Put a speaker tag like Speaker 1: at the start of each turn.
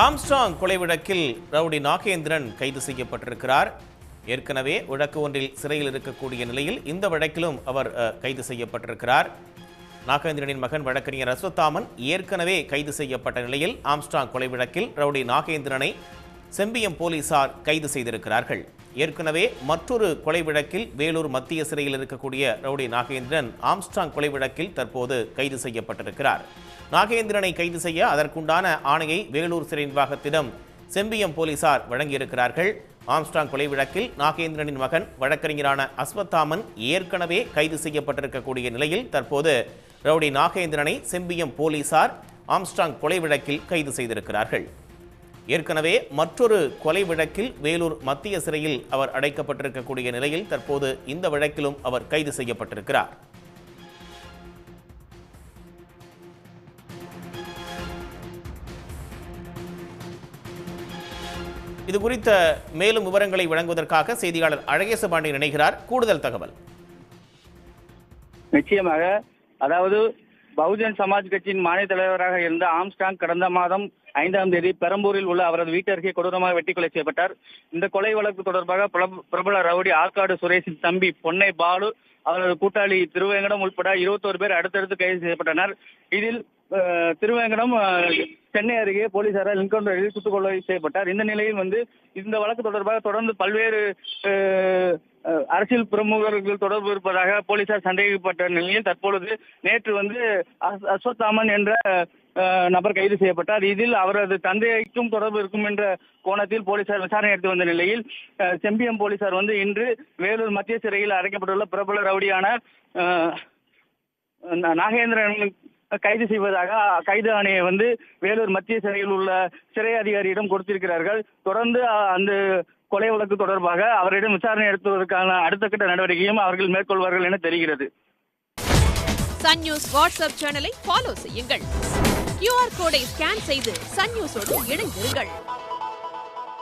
Speaker 1: Armstrong கொலை வழக்கில் rowdy Nagendran கைது செய்யப்பட்டிருக்கிறார். ஏற்கனவே வழக்கு ஒன்றில் சிறையில் இருக்கக்கூடிய நிலையில் இந்த வழக்கிலும் அவர் கைது செய்யப்பட்டிருக்கிறார். நாகேந்திரனின் மகன் வழக்கறிஞர் அஸ்வத்தாமன் ஏற்கனவே கைது செய்யப்பட்ட நிலையில் ஆம்ஸ்ட்ராங் கொலை வழக்கில் ரவுடி நாகேந்திரனை செம்பியம் போலீசார் கைது செய்திருக்கிறார்கள். ஏற்கனவே மற்றொரு கொலை வழக்கில் வேலூர் மத்திய சிறையில் இருக்கக்கூடிய ரவுடி நாகேந்திரன் ஆம்ஸ்ட்ராங் கொலை வழக்கில் தற்போது கைது செய்யப்பட்டிருக்கிறார். நாகேந்திரனை கைது செய்ய அதற்குண்டான ஆணையை வேலூர் சிறை நிர்வாகத்திடம் செம்பியம் போலீசார் வழங்கியிருக்கிறார்கள். ஆம்ஸ்ட்ராங் கொலை வழக்கில் நாகேந்திரனின் மகன் வழக்கறிஞரான அஸ்வத்தாமன் ஏற்கனவே கைது செய்யப்பட்டிருக்கக்கூடிய நிலையில் தற்போது ரவுடி நாகேந்திரனை செம்பியம் போலீசார் ஆம்ஸ்ட்ராங் கொலை வழக்கில் கைது செய்திருக்கிறார்கள். ஏற்கனவே மற்றொரு கொலை வழக்கில் வேலூர் மத்திய சிறையில் அவர் அடைக்கப்பட்டிருக்கக்கூடிய நிலையில் தற்போது இந்த வழக்கிலும் அவர் கைது செய்யப்பட்டிருக்கிறார். இது குறித்த மேலும் விவரங்களை வழங்குவதற்காக செய்தியாளர் அழகேசபாண்டியன் இணைகிறார். கூடுதல் தகவல்.
Speaker 2: நிச்சயமாக, அதாவது பகுஜன் சமாஜ் கட்சியின் மாநில தலைவராக இருந்த ஆம்ஸ்ட்ராங் கடந்த மாதம் 5ஆம் தேதி பெரம்பூரில் உள்ள அவரது வீட்டு அருகே கொடூரமாக வெட்டி கொலை செய்யப்பட்டார். இந்த கொலை வழக்கு தொடர்பாக பிரபல ரவுடி ஆற்காடு சுரேஷின் தம்பி பொன்னை பாலு, அவரது கூட்டாளி திருவேங்கடம் உட்பட 21 பேர் அடுத்தடுத்து கைது செய்யப்பட்டனர். இதில் திருவேங்கடம் சென்னை அருகே போலீசாரால் என்கவுண்டரில் சுட்டுக் கொலை செய்யப்பட்டார். இந்த நிலையில் இந்த வழக்கு தொடர்பாக தொடர்ந்து பல்வேறு அரசியல் பிரமுகர்கள் தொடர்பு இருப்பதாக போலீசார் சந்தேகப்பட்ட நிலையில் தற்பொழுது நேற்று அஸ்வத்தாமன் என்ற நபர் கைது செய்யப்பட்டார். இதில் அவரது தந்தைக்கும் தொடர்பு இருக்கும் என்ற கோணத்தில் போலீசார் விசாரணை எடுத்து வந்த நிலையில் செம்பியம் போலீசார் இன்று வேலூர் மத்திய சிறையில் அடைக்கப்பட்டுள்ள பிரபல ரவுடியான நாகேந்திரன் கைது செய்வதாக கைது ஆணையை வேலூர் மத்திய சிறையில் உள்ள சிறை அதிகாரியிடம் கொடுத்திருக்கிறார்கள். தொடர்ந்து அந்த கொலை வழக்கு தொடர்பாக அவரிடம் விசாரணை நடத்துவதற்கான அடுத்த கட்ட நடவடிக்கையும் அவர்கள் மேற்கொள்வார்கள் என தெரிகிறது.
Speaker 3: சன் நியூஸ் வாட்ஸ்அப் சேனலை ஃபாலோ செய்யுங்கள். QR கோடை ஸ்கேன் செய்து சன் நியூஸோடு இணைந்திருங்கள்.